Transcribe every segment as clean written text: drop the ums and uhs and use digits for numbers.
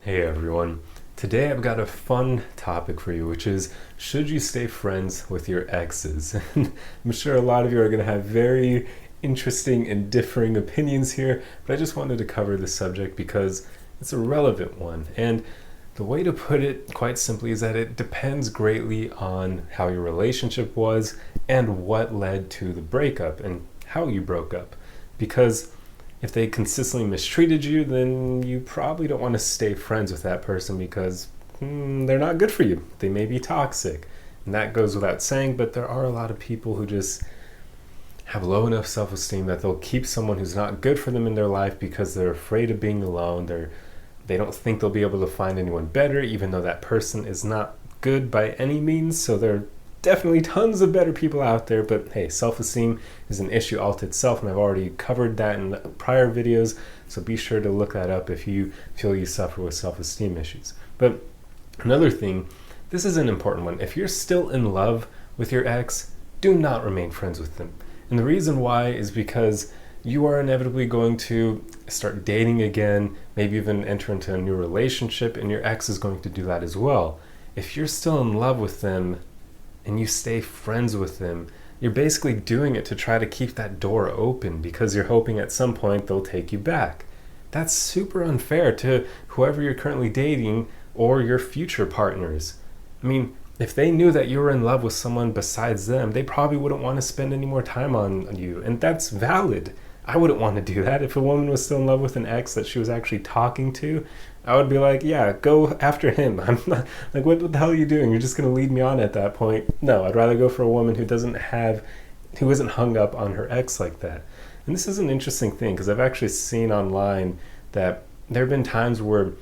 Hey everyone. Today I've got a fun topic for you, which is should you stay friends with your exes? And I'm sure a lot of you are going to have very interesting and differing opinions here, but I just wanted to cover the subject because it's a relevant one. And the way to put it quite simply is that it depends greatly on how your relationship was and what led to the breakup and how you broke up. Because if they consistently mistreated you, then you probably don't want to stay friends with that person because they're not good for you. They may be toxic. And that goes without saying, but there are a lot of people who just have low enough self-esteem that they'll keep someone who's not good for them in their life because they're afraid of being alone. They don't think they'll be able to find anyone better, even though that person is not good by any means. So they're definitely tons of better people out there, but hey, self-esteem is an issue all to itself, and I've already covered that in prior videos, so be sure to look that up if you feel you suffer with self-esteem issues. But another thing, this is an important one. If you're still in love with your ex, do not remain friends with them. And the reason why is because you are inevitably going to start dating again, maybe even enter into a new relationship, and your ex is going to do that as well. If you're still in love with them and you stay friends with them, you're basically doing it to try to keep that door open because you're hoping at some point they'll take you back. That's super unfair to whoever you're currently dating or your future partners. I mean, if they knew that you were in love with someone besides them, they probably wouldn't want to spend any more time on you, and that's valid. I wouldn't want to do that. If a woman was still in love with an ex that she was actually talking to, I would be like, yeah, go after him. I'm not like, what the hell are you doing? You're just going to lead me on at that point. No, I'd rather go for a woman who isn't hung up on her ex like that. And this is an interesting thing because I've actually seen online that there have been times where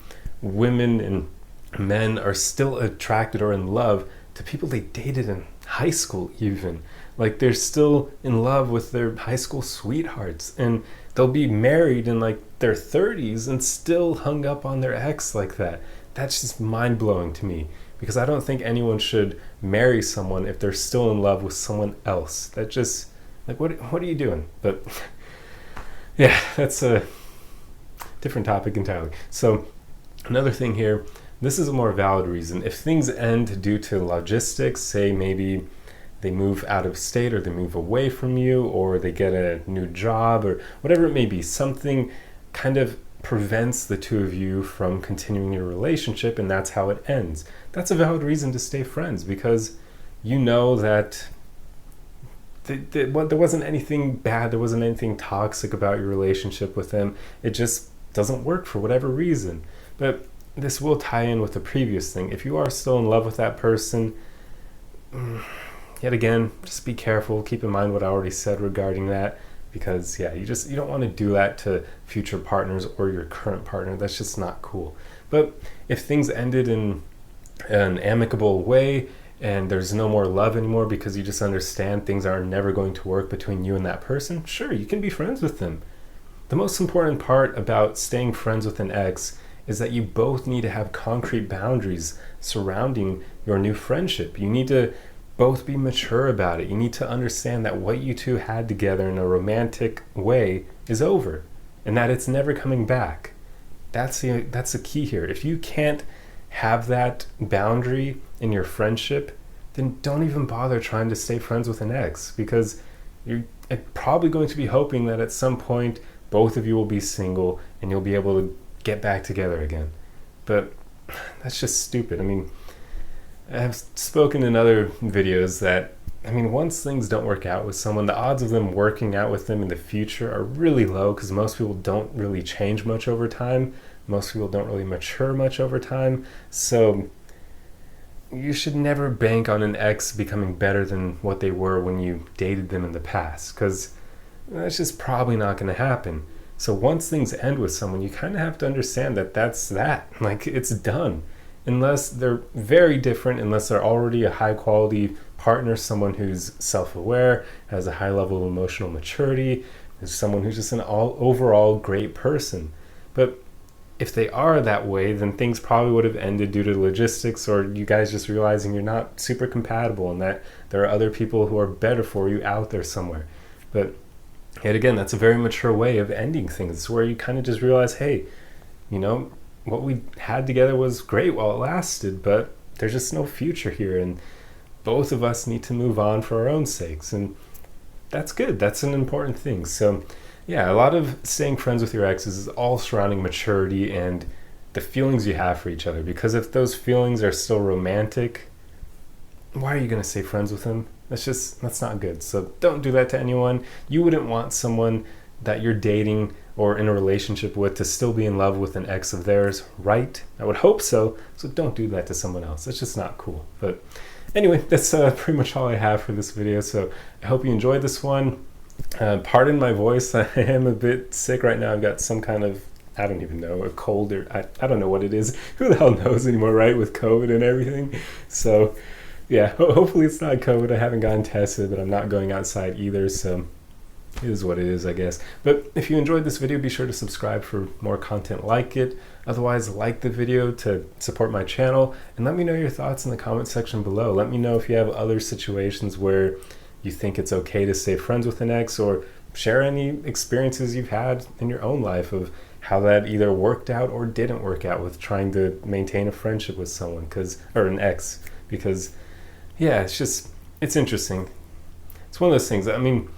women and men are still attracted or in love to people they dated in high school even. Like they're still in love with their high school sweethearts, and they'll be married in like their 30s and still hung up on their ex like that. That's just mind-blowing to me because I don't think anyone should marry someone if they're still in love with someone else. That just, like, what are you doing? But yeah, that's a different topic entirely. So another thing here, this is a more valid reason. If things end due to logistics, say maybe they move out of state or they move away from you or they get a new job or whatever it may be, something kind of prevents the two of you from continuing your relationship and that's how it ends. That's a valid reason to stay friends because you know that there wasn't anything bad, there wasn't anything toxic about your relationship with them. It just doesn't work for whatever reason. But this will tie in with the previous thing. If you are still in love with that person, yet again, just be careful. Keep in mind what I already said regarding that, because yeah, you don't want to do that to future partners or your current partner. That's just not cool. But if things ended in an amicable way and there's no more love anymore because you just understand things are never going to work between you and that person, sure, you can be friends with them. The most important part about staying friends with an ex is that you both need to have concrete boundaries surrounding your new friendship. You need to both be mature about it. You need to understand that what you two had together in a romantic way is over and that it's never coming back. That's the key here. If you can't have that boundary in your friendship, then don't even bother trying to stay friends with an ex because you're probably going to be hoping that at some point both of you will be single and you'll be able to get back together again. But that's just stupid. I mean, I've spoken in other videos that, once things don't work out with someone, the odds of them working out with them in the future are really low because most people don't really change much over time. Most people don't really mature much over time. So you should never bank on an ex becoming better than what they were when you dated them in the past because that's just probably not going to happen. So once things end with someone, you kind of have to understand that that's that. Like, it's done. Unless they're very different, unless they're already a high quality partner, someone who's self-aware, has a high level of emotional maturity, is someone who's just an overall great person. But if they are that way, then things probably would have ended due to logistics or you guys just realizing you're not super compatible and that there are other people who are better for you out there somewhere. But yet again, that's a very mature way of ending things. It's where you kind of just realize, hey, what we had together was great while it lasted, but there's just no future here, and both of us need to move on for our own sakes, and that's good. That's an important thing. So yeah, a lot of staying friends with your exes is all surrounding maturity and the feelings you have for each other, because if those feelings are still romantic, why are you going to stay friends with them? That's not good. So don't do that to anyone. You wouldn't want someone that you're dating or in a relationship with to still be in love with an ex of theirs, right? I would hope so. So don't do that to someone else. That's just not cool. But anyway, that's pretty much all I have for this video. So I hope you enjoyed this one. Pardon my voice. I am a bit sick right now. I've got some kind of, I don't even know, a cold, or I don't know what it is. Who the hell knows anymore, right? With COVID and everything. So yeah, hopefully it's not COVID. I haven't gotten tested, but I'm not going outside either. So it is what it is, I guess. But if you enjoyed this video, be sure to subscribe for more content like it. Otherwise, like the video to support my channel, and let me know your thoughts in the comment section below. Let me know if you have other situations where you think it's okay to stay friends with an ex, or share any experiences you've had in your own life of how that either worked out or didn't work out with trying to maintain a friendship with someone, or an ex, because yeah, it's interesting. It's one of those things. I mean,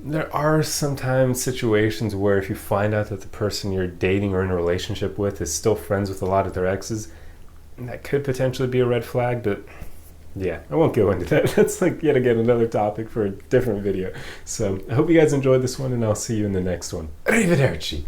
there are sometimes situations where if you find out that the person you're dating or in a relationship with is still friends with a lot of their exes, that could potentially be a red flag, but yeah, I won't go into that. That's like yet again another topic for a different video. So I hope you guys enjoyed this one, and I'll see you in the next one. Arrivederci!